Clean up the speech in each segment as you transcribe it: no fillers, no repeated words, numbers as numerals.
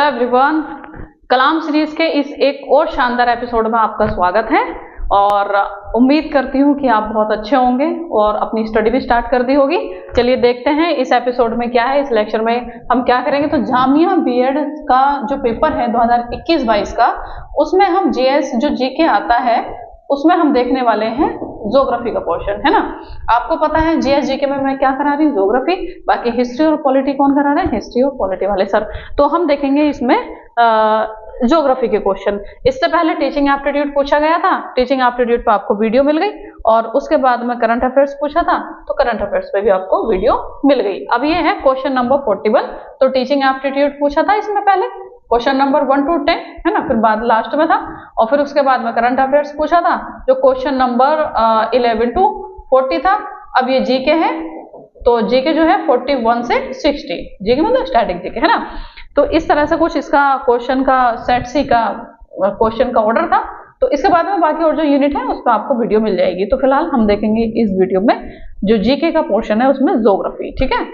Hello everyone, कलाम series के इस एक और शानदार एपिसोड में आपका स्वागत है और उम्मीद करती हूँ कि आप बहुत अच्छे होंगे और अपनी स्टडी भी स्टार्ट कर दी होगी। चलिए देखते हैं इस एपिसोड में क्या है। इस लेक्चर में हम क्या करेंगे, तो जामिया बीएड का जो पेपर है 2021-22 का, उसमें हम जीएस जो जीके आता है उसमें हम देखने वाले हैं ज्योग्राफी का पोर्शन, है ना। आपको पता है जीएस जीके में मैं क्या करा रही हूँ, ज्योग्राफी। बाकी हिस्ट्री और पॉलिटी कौन करा रहे हैं, हिस्ट्री और पॉलिटी वाले सर। तो हम देखेंगे इसमें ज्योग्राफी के क्वेश्चन। इससे पहले टीचिंग एप्टीट्यूड पूछा गया था, टीचिंग एप्टीट्यूड पे आपको वीडियो मिल गई, और उसके बाद में करंट अफेयर्स पूछा था, तो करंट अफेयर्स पे भी आपको वीडियो मिल गई। अब ये है क्वेश्चन नंबर 41। तो टीचिंग एप्टीट्यूड पूछा था इसमें पहले, क्वेश्चन नंबर 1 to 10, है ना, फिर बाद लास्ट में था, और फिर उसके बाद में करंट अफेयर्स पूछा था जो क्वेश्चन नंबर 11 to 40 था। अब ये जीके है, तो जीके जो है 41 से 60, जीके मतलब स्टैटिक जीके, है ना। तो इस तरह से कुछ इसका क्वेश्चन का सेट सी का क्वेश्चन का ऑर्डर था। तो इसके बाद में बाकी और जो यूनिट है उस पर आपको वीडियो मिल जाएगी। तो फिलहाल हम देखेंगे इस वीडियो में जो जीके का पोर्शन है उसमें ज्योग्राफी, ठीक है।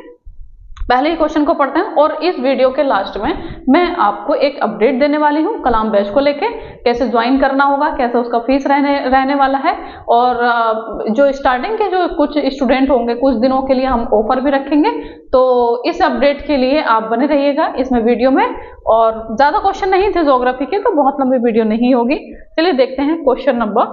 पहले ही क्वेश्चन को पढ़ते हैं, और इस वीडियो के लास्ट में मैं आपको एक अपडेट देने वाली हूँ कलाम बैच को लेके, कैसे ज्वाइन करना होगा, कैसे उसका फीस रहने वाला है, और जो स्टार्टिंग के जो कुछ स्टूडेंट होंगे कुछ दिनों के लिए हम ऑफर भी रखेंगे। तो इस अपडेट के लिए आप बने रहिएगा इसमें वीडियो में। और ज्यादा क्वेश्चन नहीं थे ज्योग्राफी के, तो बहुत लंबी वीडियो नहीं होगी। चलिए देखते हैं क्वेश्चन नंबर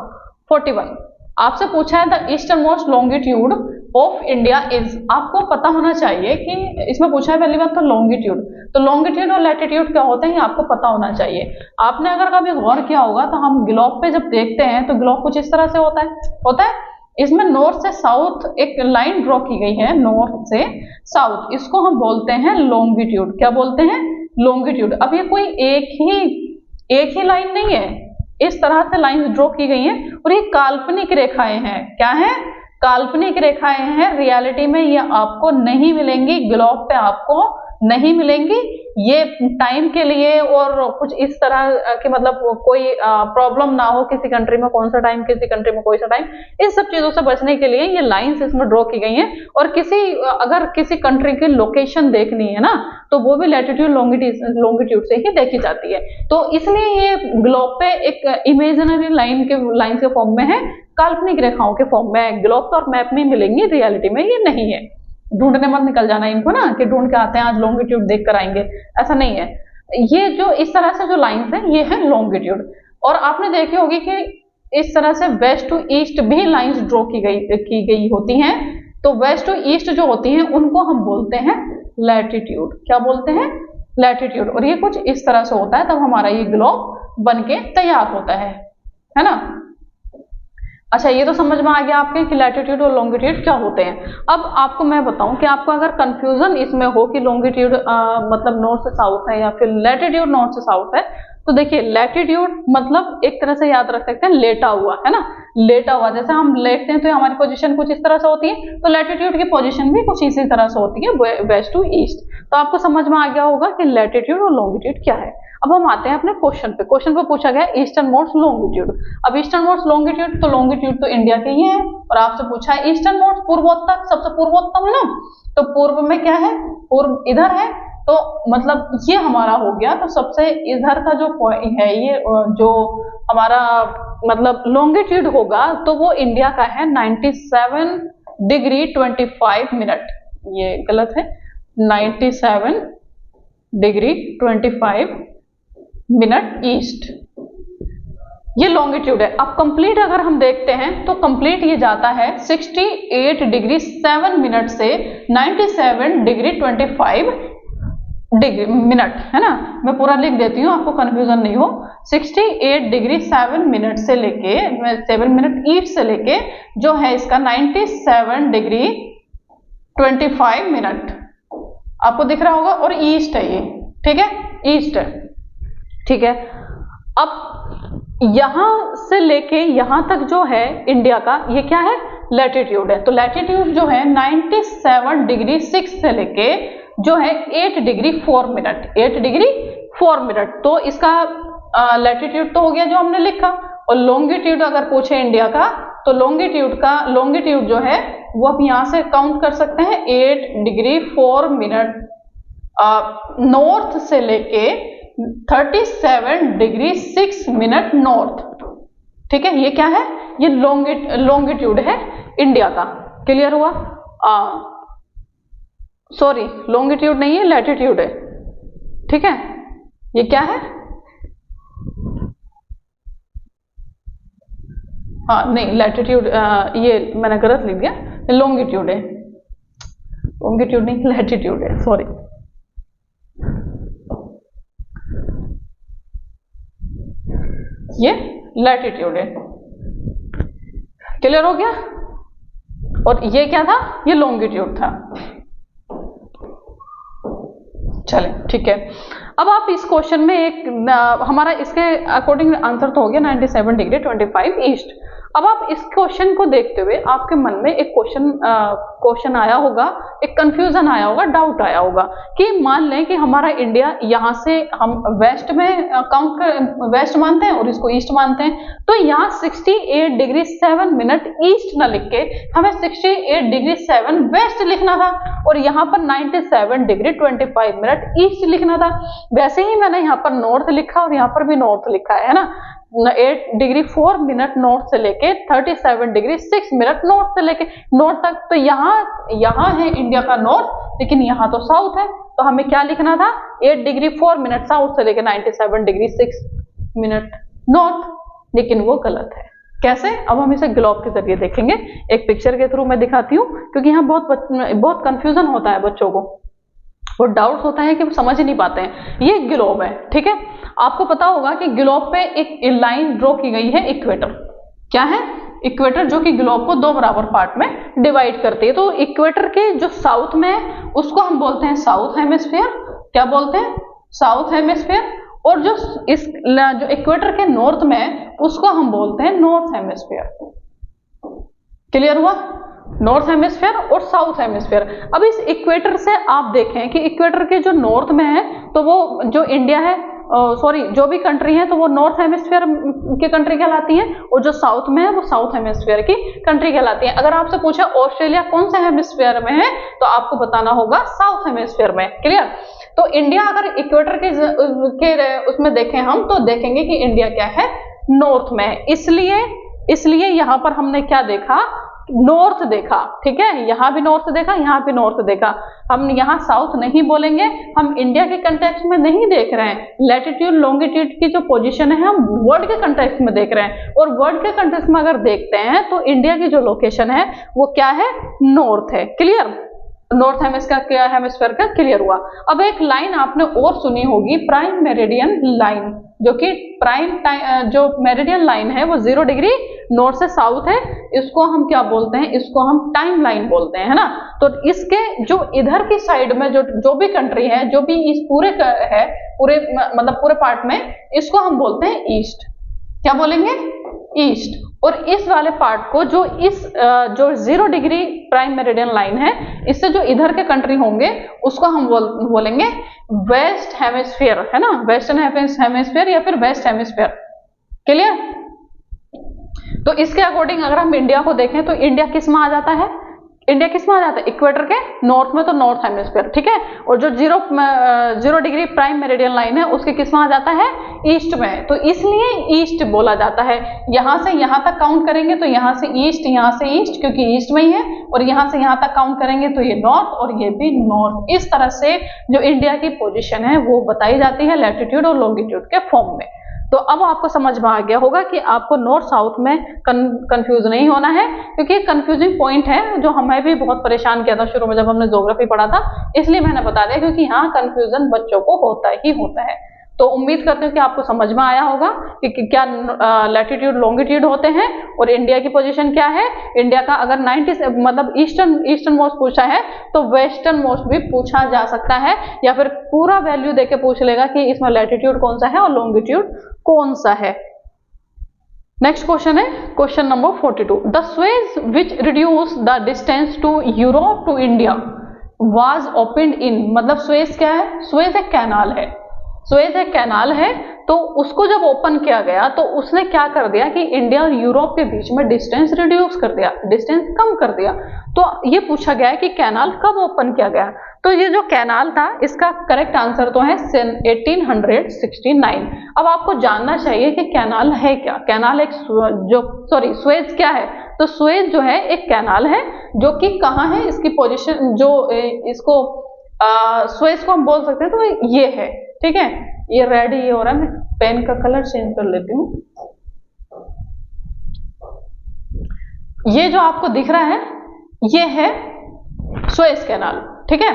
41। आपसे पूछा है the eastern most longitude of India is. आपको पता होना चाहिए कि इसमें पूछा है पहली बात तो लॉन्गिट्यूड, तो लॉन्गिट्यूड और लैटिट्यूड क्या होते हैं ये आपको पता होना चाहिए। आपने अगर कभी गौर किया होगा तो हम ग्लोब पे जब देखते हैं तो ग्लोब कुछ इस तरह से होता है। इसमें नॉर्थ से साउथ एक लाइन ड्रॉ की गई है, नॉर्थ से साउथ, इसको हम बोलते हैं लॉन्गिट्यूड। क्या बोलते हैं, लॉन्गिट्यूड। अब ये कोई एक ही लाइन नहीं है, इस तरह से लाइंस ड्रॉ की गई हैं, और ये काल्पनिक रेखाएं हैं। क्या है, काल्पनिक रेखाएं हैं। रियलिटी में ये आपको नहीं मिलेंगी, ग्लोब पे आपको नहीं मिलेंगी। ये टाइम के लिए और कुछ इस तरह के मतलब कोई प्रॉब्लम ना हो किसी कंट्री में कौन सा टाइम, किसी कंट्री में कोई सा टाइम, इन सब चीजों से बचने के लिए ये लाइंस इसमें ड्रॉ की गई हैं। और अगर किसी कंट्री की लोकेशन देखनी है ना, तो वो भी लैटिट्यूड लॉन्गिट्यूड से ही देखी जाती है। तो इसलिए ये ग्लोब पे एक इमेजिनरी लाइन के फॉर्म में है, काल्पनिक रेखाओं के फॉर्म में। ग्लोब और मैप में मिलेंगी, रियलिटी में ये नहीं है। ढूंढने मत निकल जाना इनको ना कि ढूंढ के आते हैं आज लॉन्गिट्यूड देख कर आएंगे, ऐसा नहीं है। ये जो इस तरह से जो लाइंस है ये है लॉन्गिट्यूड। और आपने देखी होगी कि इस तरह से वेस्ट टू ईस्ट भी लाइंस ड्रॉ की गई होती हैं। तो वेस्ट टू ईस्ट जो होती हैं उनको हम बोलते हैं लैटिट्यूड। क्या बोलते हैं, लैटिट्यूड। और ये कुछ इस तरह से होता है, तब हमारा ये ग्लोब बन के तैयार होता है ना। अच्छा, ये तो समझ में आ गया आपके कि लैटिट्यूड और लॉन्गिट्यूड क्या होते हैं। अब आपको मैं बताऊं कि आपको अगर कंफ्यूजन इसमें हो कि लॉन्गिट्यूड मतलब नॉर्थ से साउथ है या फिर लैटिट्यूड नॉर्थ से साउथ है, तो देखिए लैटिट्यूड मतलब एक तरह से याद रख सकते हैं लेटा हुआ, है ना, लेटा हुआ। जैसे हम लेटते हैं तो हमारी पोजीशन कुछ इस तरह से होती है, तो लैटिट्यूड की पोजीशन भी कुछ इसी तरह से होती है, वेस्ट टू ईस्ट। तो आपको समझ में आ गया होगा कि लैटिट्यूड और लॉन्गिट्यूड क्या है। अब हम आते हैं अपने क्वेश्चन पे। क्वेश्चन पे पूछा गया ईस्टर्न मोस्ट लॉन्गिट्यूड। अब ईस्टर्न मोस्ट लॉन्गिट्यूड, तो लॉन्गिट्यूड तो इंडिया के ही है, और आपसे पूछा है ईस्टर्न मोस्ट पूर्वोत्तर, सबसे पूर्वोत्तम है ना, तो पूर्व में क्या है, पूर्व इधर है, तो मतलब ये हमारा हो गया। तो सबसे इधर का जो पॉइंट है, ये जो हमारा मतलब लॉन्गिट्यूड होगा, तो वो इंडिया का है 97 डिग्री 25 मिनट। ये गलत है, 97 डिग्री 25 मिनट ईस्ट, ये लॉन्गिट्यूड है। अब कंप्लीट अगर हम देखते हैं तो कंप्लीट ये जाता है 68 डिग्री 7 मिनट से 97 डिग्री 25 डिग्री मिनट, है ना। मैं पूरा लिख देती हूँ आपको कंफ्यूजन नहीं हो। 68 डिग्री 7 मिनट से लेके 7 मिनट ईस्ट से लेके जो है इसका 97 डिग्री 25 मिनट आपको दिख रहा होगा, और ईस्ट है ये, ठीक है, ईस्ट है, ठीक है। अब यहां से लेके यहां तक जो है इंडिया का, ये क्या है, लैटिट्यूड है। तो लैटिट्यूड जो है 97 डिग्री 6 से लेके जो है 8 डिग्री 4 मिनट, 8 डिग्री 4 मिनट। तो इसका लैटिट्यूड तो हो गया जो हमने लिखा। और लॉन्गिट्यूड अगर पूछे इंडिया का, तो लॉन्गिट्यूड जो है वो आप यहां से काउंट कर सकते हैं 8 डिग्री 4 मिनट नॉर्थ से लेके 37 डिग्री 6 मिनट नॉर्थ। ठीक है, ये क्या है, ये लॉन्गिट्यूड है इंडिया का। क्लियर हुआ? सॉरी, लॉन्गिट्यूड नहीं है, लैटिट्यूड है। ठीक है, ये क्या है, हाँ नहीं लैटिट्यूड, ये मैंने गलत लिख दिया, लॉन्गिट्यूड है, लॉन्गिट्यूड नहीं लैटिट्यूड है, सॉरी। ये लैटिट्यूड है। क्लियर हो गया? और ये क्या था, ये लॉन्गिट्यूड था। चले ठीक है, अब आप इस क्वेश्चन में एक हमारा इसके अकॉर्डिंग आंसर तो हो गया 97 डिग्री 25 ईस्ट। अब आप इस क्वेश्चन को देखते हुए आपके मन में एक क्वेश्चन आया होगा, एक कंफ्यूजन आया होगा, डाउट आया होगा कि मान लें कि हमारा इंडिया यहाँ से हम वेस्ट में वेस्ट मानते हैं और इसको ईस्ट मानते हैं, तो यहाँ 68 डिग्री 7 मिनट ईस्ट ना लिख के हमें 68 डिग्री 7 वेस्ट लिखना था और यहाँ पर 97 डिग्री 25 मिनट ईस्ट लिखना था। वैसे ही मैंने यहाँ पर नॉर्थ लिखा और यहाँ पर भी नॉर्थ लिखा है ना, 8 डिग्री 4 मिनट नॉर्थ से लेके 37 डिग्री 6 मिनट नॉर्थ से लेके नॉर्थ तक। तो यहाँ है इंडिया का नॉर्थ, लेकिन यहाँ तो साउथ है, तो हमें क्या लिखना था, 8 डिग्री 4 मिनट साउथ से लेके 97 डिग्री 6 मिनट नॉर्थ, लेकिन वो गलत है। कैसे? अब हम इसे ग्लोब के जरिए देखेंगे, एक पिक्चर के थ्रू मैं दिखाती हूँ, क्योंकि यहाँ बहुत कंफ्यूजन होता है बच्चों को, वो डाउट होता है कि वो समझ ही नहीं पाते हैं। ये ग्लोब है, ठीक है, आपको पता होगा कि ग्लोब पे एक लाइन ड्रॉ की गई है, इक्वेटर। क्या है? इक्वेटर, जो कि ग्लोब को 2 बराबर पार्ट में डिवाइड करती है। तो इक्वेटर के जो साउथ में है उसको हम बोलते हैं साउथ हेमिस्फीयर। क्या बोलते हैं? South hemisphere. और जो इक्वेटर के नॉर्थ में है उसको हम बोलते हैं नॉर्थ हेमिस्फीयर। क्लियर हुआ? नॉर्थ हेमिस्फीयर और साउथ हेमिस्फीयर। अब इस इक्वेटर से आप देखें कि इक्वेटर के जो नॉर्थ में है तो वो जो इंडिया है, सॉरी जो भी कंट्री है तो वो नॉर्थ हेमिस्फीयर की कंट्री कहलाती है, और जो साउथ में है वो साउथ हेमिस्फीयर की कंट्री कहलाती है। अगर आपसे पूछा ऑस्ट्रेलिया कौन से हेमिस्फीयर में है तो आपको बताना होगा साउथ हेमिस्फीयर में। क्लियर? तो इंडिया अगर इक्वेटर के उसमें देखें हम तो देखेंगे कि इंडिया क्या है, नॉर्थ में है। इसलिए यहां पर हमने क्या देखा, नॉर्थ देखा। ठीक है, यहां भी नॉर्थ देखा, यहां भी नॉर्थ देखा। हम यहां साउथ नहीं बोलेंगे, हम इंडिया के कंटेक्स्ट में नहीं देख रहे हैं। लैटिट्यूड लॉन्गिट्यूड की जो पोजीशन है हम वर्ल्ड के कंटेक्स्ट में देख रहे हैं, और वर्ल्ड के कंटेक्स्ट में अगर देखते हैं तो इंडिया की जो लोकेशन है वो क्या है, नॉर्थ है। क्लियर? नॉर्थ हेमिस्फीयर का क्लियर हुआ। अब एक लाइन आपने और सुनी होगी, प्राइम मेरिडियन लाइन, जो कि जो मेरिडियन लाइन है वो 0 डिग्री नॉर्थ से साउथ है। इसको हम क्या बोलते हैं, इसको हम टाइम लाइन बोलते हैं, है ना। तो इसके जो इधर की साइड में जो भी कंट्री है, जो भी इस पूरे है, मतलब पूरे पार्ट में, इसको हम बोलते हैं ईस्ट। क्या बोलेंगे? ईस्ट। और इस वाले पार्ट को जो 0 डिग्री प्राइम मेरिडियन लाइन है, इससे जो इधर के कंट्री होंगे उसको हम बोलेंगे वेस्ट हेमिस्फीयर, है ना, वेस्टर्न हेमिस्फीयर या फिर वेस्ट हेमिस्फीयर। क्लियर? तो इसके अकॉर्डिंग अगर हम इंडिया को देखें तो इंडिया किस में आ जाता है, इंडिया किस में आ जाता है, इक्वेटर के नॉर्थ में, तो नॉर्थ हेमिस्फीयर। ठीक है, और जो 0 डिग्री प्राइम मेरिडियन लाइन है उसके किस में आ जाता है, ईस्ट में। तो इसलिए ईस्ट बोला जाता है। यहां से यहां तक काउंट करेंगे तो यहां से ईस्ट, क्योंकि ईस्ट में ही है, और यहां से यहां तक काउंट करेंगे तो ये नॉर्थ और ये भी नॉर्थ। इस तरह से जो इंडिया की पोजीशन है वो बताई जाती है लैटिट्यूड और लॉन्गिट्यूड के फॉर्म में। तो अब आपको समझ में आ गया होगा कि आपको नॉर्थ साउथ में कंफ्यूज नहीं होना है, क्योंकि एक कंफ्यूजिंग पॉइंट है जो हमें भी बहुत परेशान किया था शुरू में जब हमने ज्योग्राफी पढ़ा था, इसलिए मैंने बता दिया, क्योंकि यहाँ कंफ्यूजन बच्चों को होता ही होता है। तो उम्मीद करते हैं कि आपको समझ में आया होगा कि क्या लैटिट्यूड लॉन्गिट्यूड होते हैं और इंडिया की पोजीशन क्या है। इंडिया का अगर 90 मतलब ईस्टर्न मोस्ट पूछा है तो वेस्टर्न मोस्ट भी पूछा जा सकता है, या फिर पूरा वैल्यू देके पूछ लेगा कि इसमें लैटिट्यूड कौन सा है और लॉन्गिट्यूड कौन सा है। नेक्स्ट क्वेश्चन है question number 42। The Suez which reduce the distance to Europe to India was opened in, मतलब स्वेज क्या है, स्वेज एक कैनाल है, स्वेज एक कैनाल है। तो उसको जब ओपन किया गया तो उसने क्या कर दिया कि इंडिया और यूरोप के बीच में डिस्टेंस रिड्यूस कर दिया, डिस्टेंस कम कर दिया। तो ये पूछा गया है कि कैनाल कब ओपन किया गया, तो ये जो कैनाल था इसका करेक्ट आंसर तो है 1869। अब आपको जानना चाहिए कि कैनाल है क्या। कैनाल एक स्वेज क्या है। तो स्वेज जो है एक कैनाल है जो कि कहाँ है, इसकी पोजीशन जो इसको स्वेज को हम बोल सकते हैं तो ये है। ठीक है, ये रेड ये हो रहा है, मैं पेन का कलर चेंज कर लेती हूँ। ये जो आपको दिख रहा है ये है स्वेज कैनाल। ठीक है,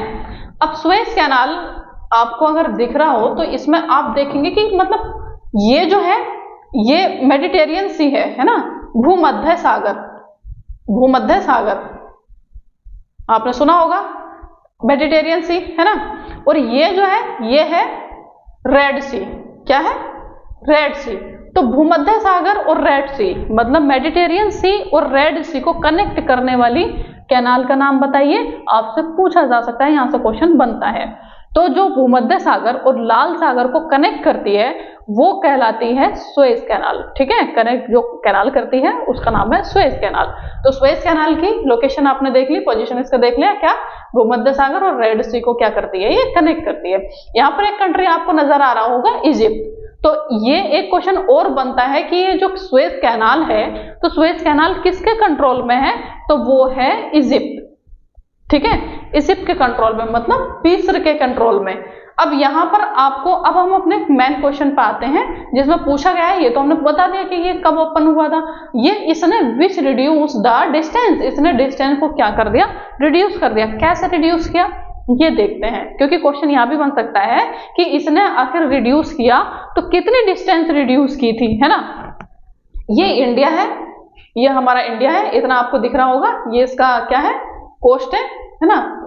अब स्वेज कैनाल आपको अगर दिख रहा हो तो इसमें आप देखेंगे कि मतलब ये जो है ये मेडिटेरियन सी है ना, भूमध्य सागर। भूमध्य सागर आपने सुना होगा, मेडिटेरियन सी है ना। और ये जो है ये है रेड सी। क्या है? रेड सी। तो भूमध्य सागर और रेड सी मतलब मेडिटेरियन सी और रेड सी को कनेक्ट करने वाली कैनाल का नाम बताइए। आपसे पूछा जा सकता है, यहां से क्वेश्चन बनता है। तो जो भूमध्य सागर और लाल सागर को कनेक्ट करती है वो कहलाती है स्वेज कैनाल। ठीक है, कनेक्ट जो कैनाल करती है उसका नाम है स्वेज कैनाल। तो स्वेज कैनाल की लोकेशन आपने देख ली, पोजीशन इसका देख लिया। क्या? भूमध्य सागर और रेड सी को क्या करती है, ये कनेक्ट करती है। यहाँ पर एक कंट्री आपको नजर आ रहा होगा, इजिप्ट। तो ये एक क्वेश्चन और बनता है कि ये जो स्वेज कैनाल है तो स्वेज कैनाल किसके कंट्रोल में है, तो वो है इजिप्ट। ठीक है, इजिप्ट के कंट्रोल में मतलब मिस्र के कंट्रोल में। अब यहां पर आपको, अब हम अपने मेन क्वेश्चन पे आते हैं जिसमें पूछा गया है, ये तो हमने बता दिया कि ये कब ओपन हुआ था। ये इसने विच रिड्यूस द डिस्टेंस, इसने डिस्टेंस को क्या कर दिया, रिड्यूस कर दिया। कैसे रिड्यूस किया ये देखते हैं, क्योंकि क्वेश्चन यहां भी बन सकता है कि इसने आखिर रिड्यूस किया तो कितनी डिस्टेंस रिड्यूस की थी, है ना। ये इंडिया है, ये हमारा इंडिया है, इतना आपको दिख रहा होगा। ये इसका क्या है, कोस्ट है ना।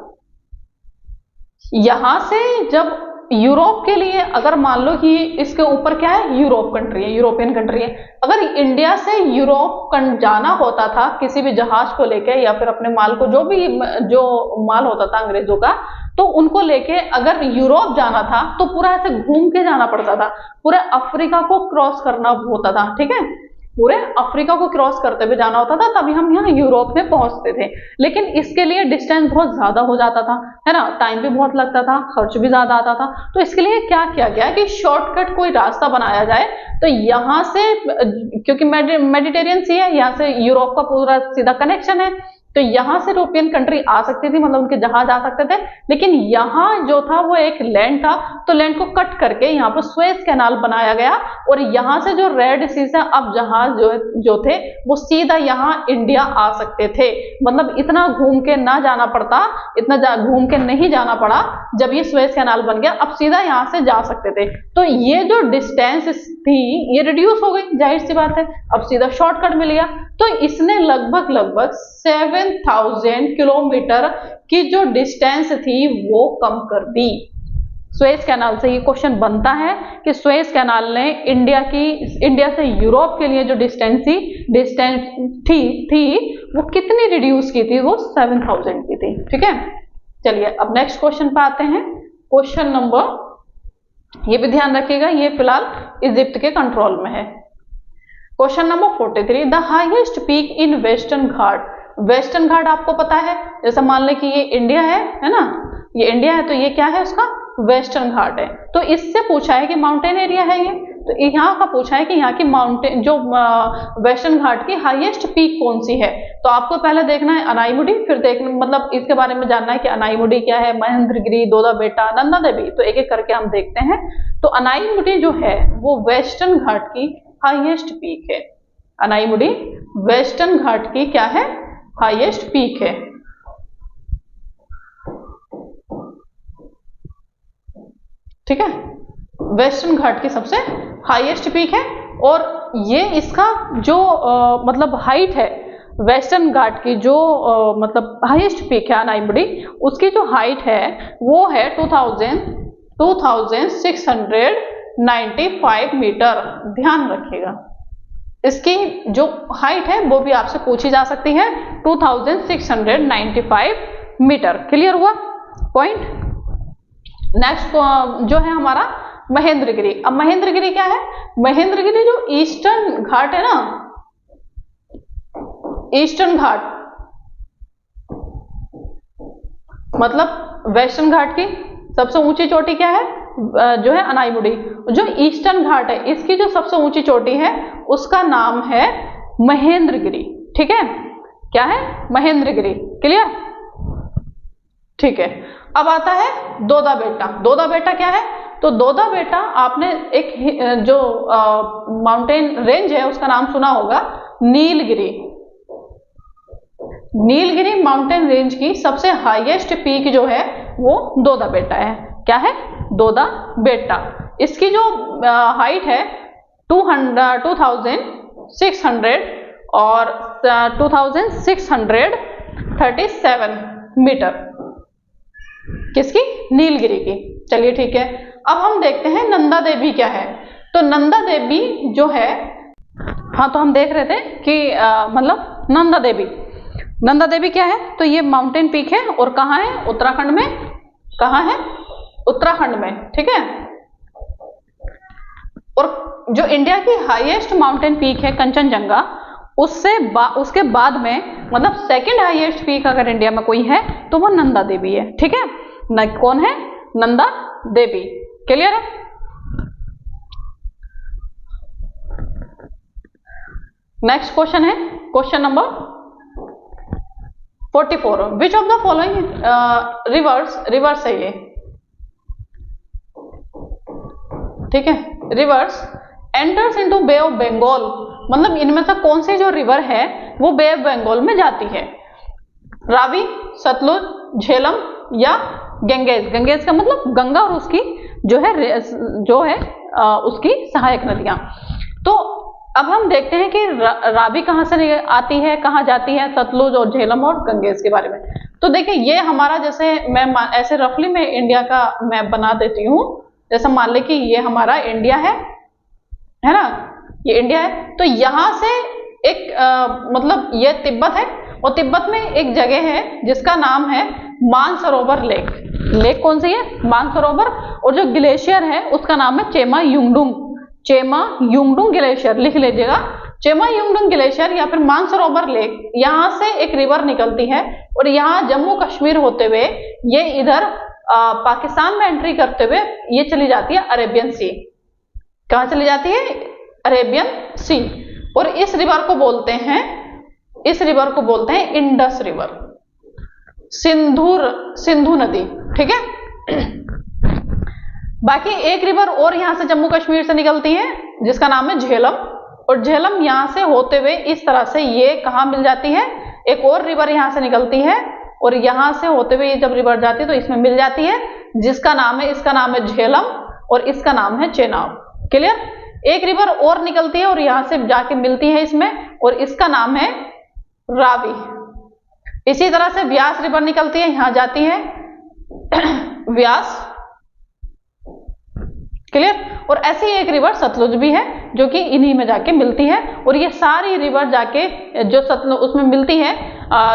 यहां से जब यूरोप के लिए, अगर मान लो कि इसके ऊपर क्या है, यूरोप कंट्री है, यूरोपियन कंट्री है। अगर इंडिया से यूरोप जाना होता था किसी भी जहाज को लेके या फिर अपने माल को, जो माल होता था अंग्रेजों का, तो उनको लेके अगर यूरोप जाना था तो पूरा ऐसे घूम के जाना पड़ता था, पूरे अफ्रीका को क्रॉस करना होता था। ठीक है, पूरे अफ्रीका को क्रॉस करते हुए जाना होता था, तभी हम यहाँ यूरोप में पहुंचते थे। लेकिन इसके लिए डिस्टेंस बहुत ज्यादा हो जाता था, है ना, टाइम भी बहुत लगता था, खर्च भी ज्यादा आता था। तो इसके लिए क्या किया गया कि शॉर्टकट कोई रास्ता बनाया जाए। तो यहाँ से, क्योंकि मेडिटेरियन सी है, यहाँ से यूरोप का पूरा सीधा कनेक्शन है, तो यहां से यूरोपियन कंट्री आ सकती थी, मतलब उनके जहाज आ सकते थे। लेकिन यहाँ जो था वो एक लैंड था, तो लैंड को कट करके यहाँ पर स्वेज कैनाल बनाया गया। और यहाँ से जो रेड सी से अब जहाज जो थे वो सीधा यहाँ इंडिया आ सकते थे, मतलब इतना घूम के ना जाना पड़ता, इतना घूम के नहीं जाना पड़ा। जब ये स्वेज कैनाल बन गया अब सीधा यहाँ से जा सकते थे। तो ये जो डिस्टेंस थी ये रिड्यूस हो गई, जाहिर सी बात है, अब सीधा शॉर्टकट मिल गया। तो इसने लगभग 7000 किलोमीटर की जो डिस्टेंस थी वो कम कर दी। स्वेज कैनाल से ये क्वेश्चन बनता है कि स्वेज कैनाल ने इंडिया से यूरोप के लिए जो डिस्टेंस थी वो कितनी रिड्यूस की थी, वो 7000 की थी। ठीक है, चलिए अब नेक्स्ट क्वेश्चन पे आते हैं। क्वेश्चन नंबर, ये भी ध्यान रखिएगा, ये फिलहाल इजिप्ट के कंट्रोल में है। Question number 43, the highest peak in Western Ghat. Western Ghat आपको पता है, जैसे मान लें कि ये इंडिया है ना, ये इंडिया है, तो ये क्या है, उसका वेस्टर्न घाट है। तो इससे पूछा है कि माउंटेन एरिया है ये, तो यहाँ का पूछा है कि यहाँ की माउंटेन जो वेस्टर्न घाट की हाईएस्ट पीक कौन सी है। तो आपको पहले देखना है अनाईमुडी, फिर देखना मतलब इसके बारे में जानना है कि अनाईमुडी क्या है, महेंद्रगिरी, दोदा बेटा, नंदा देवी। तो एक एक करके हम देखते हैं। तो अनाईमुडी जो है वो वेस्टर्न घाट की हाईएस्ट पीक है। अनाईमुडी वेस्टर्न घाट की क्या है, हाईएस्ट पीक है। ठीक है, वेस्टर्न घाट की सबसे हाईएस्ट पीक है। और ये इसका जो मतलब हाइट है, वेस्टर्न घाट की जो मतलब हाईएस्ट पीक है अनाईमुडी, उसकी जो हाइट है वो है 2695 मीटर। ध्यान रखिएगा, इसकी जो हाइट है वो भी आपसे पूछी जा सकती है, 2695 मीटर। क्लियर हुआ पॉइंट। नेक्स्ट जो है हमारा महेंद्रगिरी। अब महेंद्रगिरी क्या है, महेंद्रगिरी जो ईस्टर्न घाट है ना, ईस्टर्न घाट मतलब वेस्टर्न घाट की सबसे ऊंची चोटी क्या है? जो है अनाईमुडी। जो ईस्टर्न घाट है इसकी जो सबसे ऊंची चोटी है उसका नाम है महेंद्रगिरी। ठीक है, क्या है? महेंद्रगिरी। क्लियर? ठीक है। अब आता है दोदा बेटा। दोदा बेटा क्या है? तो दोदा बेटा आपने एक जो माउंटेन रेंज है उसका नाम सुना होगा, नीलगिरी। नीलगिरी माउंटेन रेंज की सबसे हाईएस्ट पीक जो है वो दोदा बेटा है। क्या है? दोदा बेटा। इसकी जो हाइट है 2600 और 2637 मीटर। किसकी? नीलगिरी की। चलिए ठीक है। अब हम देखते हैं नंदा देवी क्या है। तो नंदा देवी जो है, हाँ तो हम देख रहे थे कि मतलब नंदा देवी, नंदा देवी क्या है? तो ये माउंटेन पीक है और कहाँ है? उत्तराखंड में। कहाँ है? उत्तराखंड में। ठीक है। और जो इंडिया की हाईएस्ट माउंटेन पीक है कंचनजंगा, उसके बाद में मतलब सेकंड हाईएस्ट पीक अगर इंडिया में कोई है तो वो नंदा देवी है। ठीक है, कौन है? नंदा देवी। क्लियर है? नेक्स्ट क्वेश्चन है question number 44। Which of the following rivers है ये। ठीक है, rivers enters into Bay of Bengal, मतलब इनमें से कौन सी जो रिवर है वो बे ऑफ बंगाल में जाती है? रावी, सतलुज, झेलम या गंगेज। गंगेज का मतलब गंगा और उसकी जो है उसकी सहायक नदियां। तो अब हम देखते हैं कि रावी कहाँ से आती है, कहाँ जाती है, सतलुज और झेलम और गंगेज के बारे में। तो देखिए ये हमारा, जैसे मैं ऐसे रफली मैं इंडिया का मैप बना देती हूँ। जैसे मान ले कि ये हमारा इंडिया है ना, ये इंडिया है। तो यहाँ से एक मतलब ये तिब्बत है और तिब्बत में एक जगह है जिसका नाम है मानसरोवर लेक। लेक कौन सी है? मानसरोवर। और जो ग्लेशियर है उसका नाम है चेमा युंगडुंग। चेमा युंगडुंग ग्लेशियर लिख लीजिएगा। चेमा युंगडुंग ग्लेशियर या फिर मानसरोवर लेक, यहाँ से एक रिवर निकलती है और यहाँ जम्मू कश्मीर होते हुए ये इधर पाकिस्तान में एंट्री करते हुए ये चली जाती है अरेबियन सी। कहाँ चली जाती है? अरेबियन सी। और इस रिवर को बोलते हैं इंडस रिवर, सिंधु नदी। ठीक है। बाकी एक रिवर और यहां से जम्मू कश्मीर से निकलती है जिसका नाम है झेलम। और झेलम यहां से होते हुए इस तरह से ये कहां मिल जाती है? एक और रिवर यहां से निकलती है और यहां से होते हुए जब रिवर जाती है तो इसमें मिल जाती है, जिसका नाम है, इसका नाम है झेलम और इसका नाम है चेनाब। क्लियर? एक रिवर और निकलती है और यहां से जाके मिलती है इसमें और इसका नाम है रावी। इसी तरह से व्यास रिवर निकलती है, यहां जाती है व्यास। क्लियर? और ऐसी एक रिवर सतलुज भी है जो कि इन्हीं में जाके मिलती है। और ये सारी रिवर जाके जो सतलुज उसमें मिलती है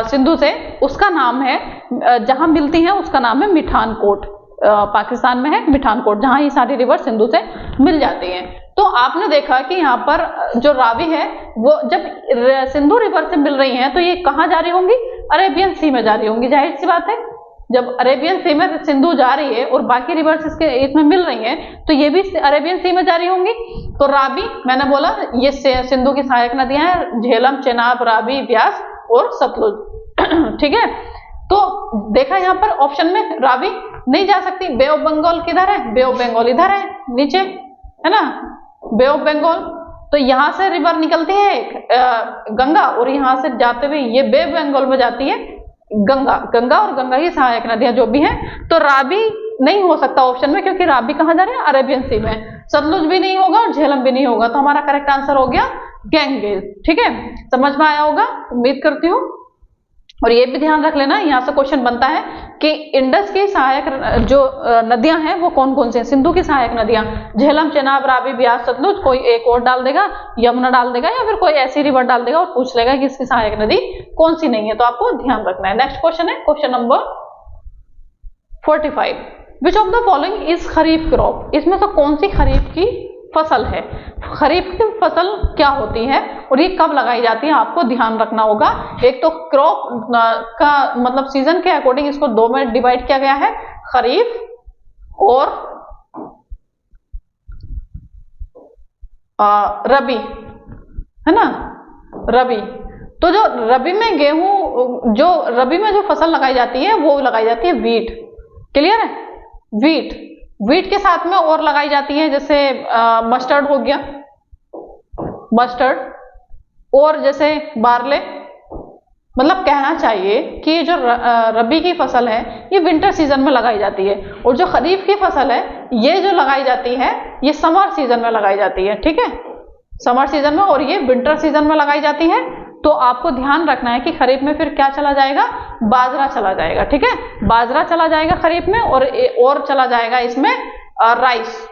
सिंधु से, उसका नाम है, जहां मिलती है उसका नाम है मिठानकोट। पाकिस्तान में है मिठानकोट, जहां ये सारी रिवर सिंधु से मिल जाती हैं। तो आपने देखा कि यहाँ पर जो रावी है वो जब सिंधु रिवर से मिल रही हैं तो ये कहाँ जा रही होंगी? अरेबियन सी में जा रही होंगी। जाहिर सी बात है, जब अरेबियन सी में सिंधु जा रही है और बाकी रिवर्स इसमें मिल रही हैं तो ये भी अरेबियन सी में जा रही होंगी। तो रावी, मैंने बोला ये सिंधु की सहायक नदियां हैं, झेलम, चेनाब, रावी, व्यास और सतलुज। ठीक है। तो देखा यहाँ पर ऑप्शन में रावी नहीं जा सकती। बे ऑफ बंगाल किधर है? बे ऑफ बंगाल इधर है नीचे, है ना, बे ऑफ बंगाल। तो यहाँ से रिवर निकलती है गंगा और यहाँ से जाते हुए ये बे ऑफ बंगाल में जाती है गंगा। गंगा और गंगा की सहायक नदियां जो भी हैं। तो रावी नहीं हो सकता ऑप्शन में, क्योंकि रावी कहाँ जा रहे हैं? अरेबियन सी में। सतलुज भी नहीं होगा और झेलम भी नहीं होगा। तो हमारा करेक्ट आंसर हो गया गैंगेज। ठीक है, समझ में आया होगा उम्मीद करती हूँ। और ये भी ध्यान रख लेना, यहाँ से क्वेश्चन बनता है कि इंडस की सहायक जो नदियां हैं वो कौन कौन सी हैं? सिंधु की सहायक नदियां झेलम, चेनाब, रावी, ब्यास, सतलुज। कोई एक और डाल देगा, यमुना डाल देगा या फिर कोई ऐसी रिवर डाल देगा और पूछ लेगा कि इसकी सहायक नदी कौन सी नहीं है। तो आपको ध्यान रखना है। नेक्स्ट क्वेश्चन है question number 45। Which of the following is kharif crop? इसमें से कौन सी खरीफ की फसल है? खरीफ की फसल क्या होती है और ये कब लगाई जाती है, आपको ध्यान रखना होगा। एक तो क्रॉप का मतलब सीजन के अकॉर्डिंग इसको दो में डिवाइड किया गया है, खरीफ और रबी, है ना, रबी। तो जो रबी में गेहूं, जो रबी में जो फसल लगाई जाती है वो लगाई जाती है वीट। क्लियर है? वीट, वीट के साथ में और लगाई जाती है जैसे मस्टर्ड हो गया, मस्टर्ड, और जैसे बार्ले। मतलब कहना चाहिए कि जो रबी की फसल है ये विंटर सीजन में लगाई जाती है और जो खरीफ की फसल है ये जो लगाई जाती है ये समर सीजन में लगाई जाती है। ठीक है, समर सीजन में, और ये विंटर सीजन में लगाई जाती है। तो आपको ध्यान रखना है कि खरीफ में फिर क्या चला जाएगा, बाजरा चला जाएगा। ठीक है, बाजरा चला जाएगा खरीफ में, और चला जाएगा इसमें राइस।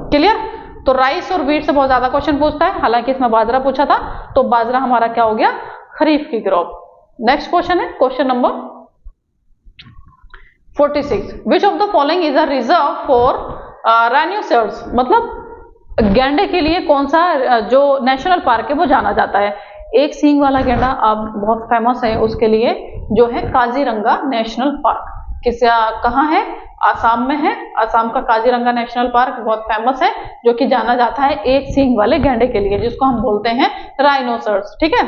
क्लियर? तो राइस और व्हीट से बहुत ज्यादा क्वेश्चन पूछता है, हालांकि इसमें बाजरा पूछा था, तो बाजरा हमारा क्या हो गया, खरीफ की क्रॉप। नेक्स्ट क्वेश्चन है question number 46, which of the following is a reserve for rhinoceros. मतलब गैंडे के लिए कौन सा जो नेशनल पार्क है वो जाना जाता है। एक सींग वाला गैंडा अब बहुत फेमस है, उसके लिए जो है काजीरंगा नेशनल पार्क। कहाँ है, आसाम में है। आसाम का काजीरंगा नेशनल पार्क बहुत फेमस है, जो कि जाना जाता है एक सींग वाले गैंडे के लिए, जिसको हम बोलते हैं राइनोसर्स। ठीक है,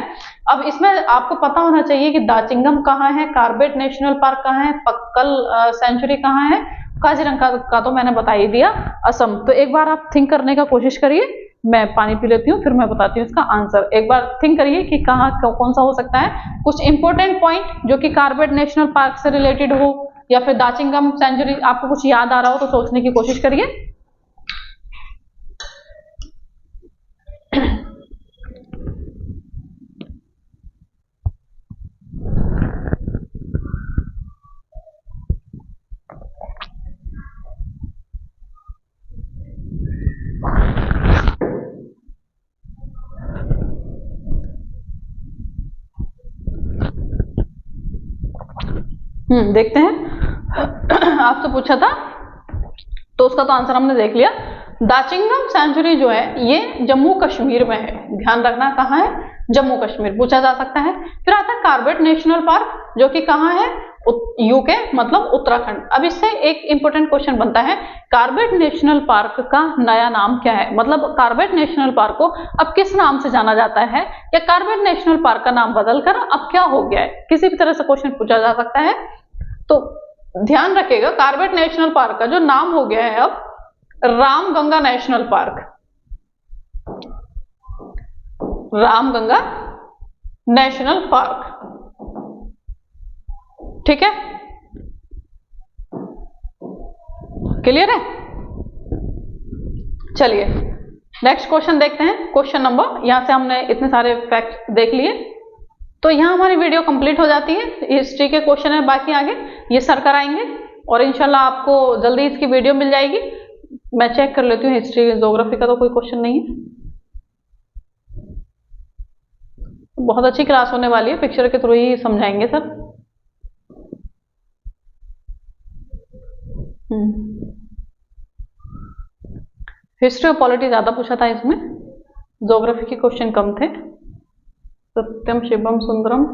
अब इसमें आपको पता होना चाहिए कि दाचिंगम कहाँ है, कार्बेट नेशनल पार्क कहाँ है, पक्कल सेंचुरी कहाँ है, काजीरंगा का तो मैंने बता ही दिया, असम। तो एक बार आप थिंक करने का कोशिश करिए, मैं पानी पी लेती हूँ फिर मैं बताती हूँ इसका आंसर। एक बार थिंक करिए कि कहाँ कौन सा हो सकता है। कुछ इंपॉर्टेंट पॉइंट जो कि कार्बेट नेशनल पार्क से रिलेटेड हो या फिर दाचिंगम सेंचुरी आपको कुछ याद आ रहा हो तो सोचने की कोशिश करिए। देखते हैं, आपसे पूछा था तो उसका तो आंसर हमने देख लिया। दाचिंगम सेंचुरी जो है ये जम्मू कश्मीर में है, ध्यान रखना कहाँ है, जम्मू कश्मीर पूछा जा सकता है। फिर आता है कार्बेट नेशनल पार्क जो कि कहाँ है, यूके मतलब उत्तराखंड। अब इससे एक इंपॉर्टेंट क्वेश्चन बनता है, कार्बेट नेशनल पार्क का नया नाम क्या है। मतलब कार्बेट नेशनल पार्क को अब किस नाम से जाना जाता है, या कार्बेट नेशनल पार्क का नाम बदलकर अब क्या हो गया है, किसी भी तरह से क्वेश्चन पूछा जा सकता है। तो ध्यान रखिएगा, कार्बेट नेशनल पार्क का जो नाम हो गया है अब Ramganga national park, Ramganga national park. ठीक है, क्लियर है? चलिए नेक्स्ट क्वेश्चन देखते हैं। क्वेश्चन नंबर, यहां से हमने इतने सारे फैक्ट देख लिए, तो यहां हमारी वीडियो कंप्लीट हो जाती है। हिस्ट्री के क्वेश्चन है बाकी आगे, ये सर कराएंगे और इंशाल्लाह आपको जल्दी इसकी वीडियो मिल जाएगी। मैं चेक कर लेती हूँ, हिस्ट्री ज्योग्राफी का तो कोई क्वेश्चन नहीं है। बहुत अच्छी क्लास होने वाली है, पिक्चर के थ्रू ही समझाएंगे सर। हिस्ट्री और पॉलिटी ज्यादा पूछा था इसमें, ज्योग्राफी के क्वेश्चन कम थे। सत्यम शिवम सुंदरम,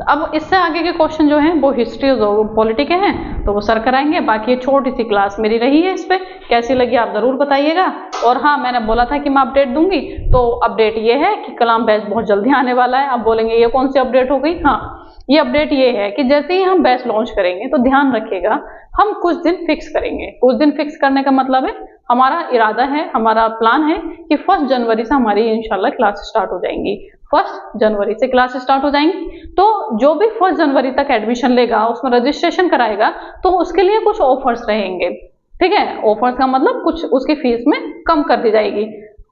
अब इससे आगे के क्वेश्चन जो हैं वो हिस्ट्री और पॉलिटी के हैं, तो वो सर कराएंगे। बाकी ये छोटी सी क्लास मेरी रही है, इस पे कैसी लगी आप जरूर बताइएगा। और हाँ, मैंने बोला था कि मैं अपडेट दूंगी, तो अपडेट ये है कि कलाम बैच बहुत जल्दी आने वाला है। आप बोलेंगे ये कौन सी अपडेट हो गई, हाँ ये अपडेट ये है कि जैसे ही हम बैच लॉन्च करेंगे तो ध्यान रखिएगा हम कुछ दिन फिक्स करेंगे। कुछ दिन फिक्स करने का मतलब है हमारा इरादा है, हमारा प्लान है कि 1 जनवरी से हमारी इंशाल्लाह क्लास स्टार्ट हो जाएंगी। 1 जनवरी से क्लास स्टार्ट हो जाएंगी, तो जो भी 1 जनवरी तक एडमिशन लेगा, उसमें रजिस्ट्रेशन कराएगा, तो उसके लिए कुछ ऑफर्स रहेंगे। ठीक है, ऑफर्स का मतलब कुछ उसकी फीस में कम कर दी जाएगी।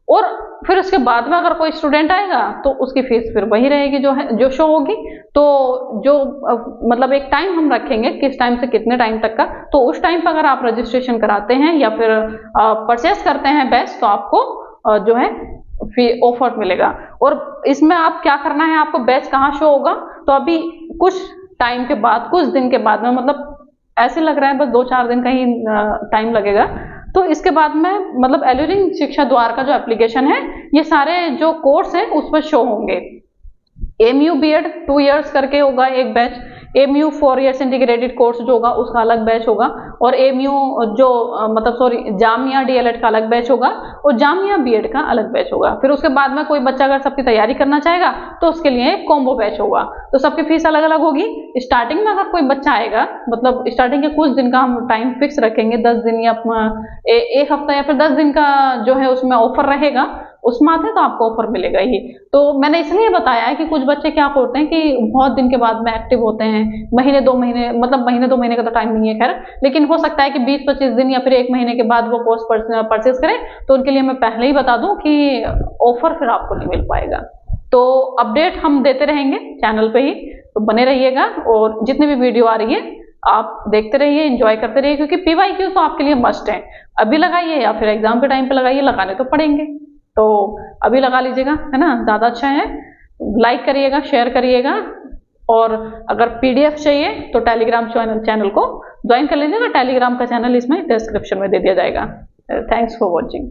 और फिर उसके बाद में अगर कोई स्टूडेंट आएगा तो उसकी फीस फिर वही रहेगी जो है, जो शो होगी। तो जो मतलब एक टाइम हम रखेंगे किस टाइम से कितने टाइम तक का, तो उस टाइम पर अगर आप रजिस्ट्रेशन कराते हैं या फिर परचेस करते हैं बैच, तो आपको जो है ऑफर मिलेगा। और इसमें आप क्या करना है, आपको बैच कहाँ शो होगा, तो अभी कुछ टाइम के बाद, कुछ दिन के बाद में, मतलब ऐसे लग रहा है बस 2-4 दिन का ही टाइम लगेगा, तो इसके बाद में मतलब एल्यूरिंग शिक्षा द्वार का जो एप्लीकेशन है, ये सारे जो कोर्स हैं उस पर शो होंगे। एमयू बीएड 2 इयर्स करके होगा एक batch, MU 4 years integrated course जो होगा उसका अलग बैच होगा, और एमयू जो मतलब सॉरी जामिया डीएलएड का अलग बैच होगा, और जामिया बीएड का अलग बैच होगा। फिर उसके बाद में कोई बच्चा अगर सबकी तैयारी करना चाहेगा तो उसके लिए एक कॉम्बो बैच होगा। तो सबकी फीस अलग अलग होगी। स्टार्टिंग में अगर कोई बच्चा आएगा, मतलब स्टार्टिंग के कुछ दिन का हम टाइम फिक्स रखेंगे, 10 दिन या 1 हफ्ता या फिर 10 दिन का जो है उसमें ऑफर रहेगा, उसमें आते तो आपको ऑफर मिलेगा ही। तो मैंने इसलिए बताया है कि कुछ बच्चे क्या करते हैं कि बहुत दिन के बाद में एक्टिव होते हैं, महीने 2 महीने, मतलब महीने 2 महीने का तो टाइम नहीं है खैर, लेकिन हो सकता है कि 20-25 दिन या फिर 1 महीने के बाद वो कोर्स परचेज करें, तो उनके लिए मैं पहले ही बता दूं कि ऑफर फिर आपको नहीं मिल पाएगा। तो अपडेट हम देते रहेंगे चैनल पे ही, तो बने रहिएगा, और जितनी भी वीडियो आ रही है आप देखते रहिए, एंजॉय करते रहिए, क्योंकि पीवाईक्यू तो आपके लिए मस्ट है। अभी लगाइए या फिर एग्जाम के टाइम पे लगाइए, लगाने तो पड़ेंगे, तो अभी लगा लीजिएगा, है ना, ज्यादा अच्छा है। लाइक करिएगा, शेयर करिएगा, और अगर पीडीएफ चाहिए तो टेलीग्राम चैनल को ज्वाइन कर लीजिएगा। टेलीग्राम का चैनल इसमें डिस्क्रिप्शन में दे दिया जाएगा। Thanks for watching.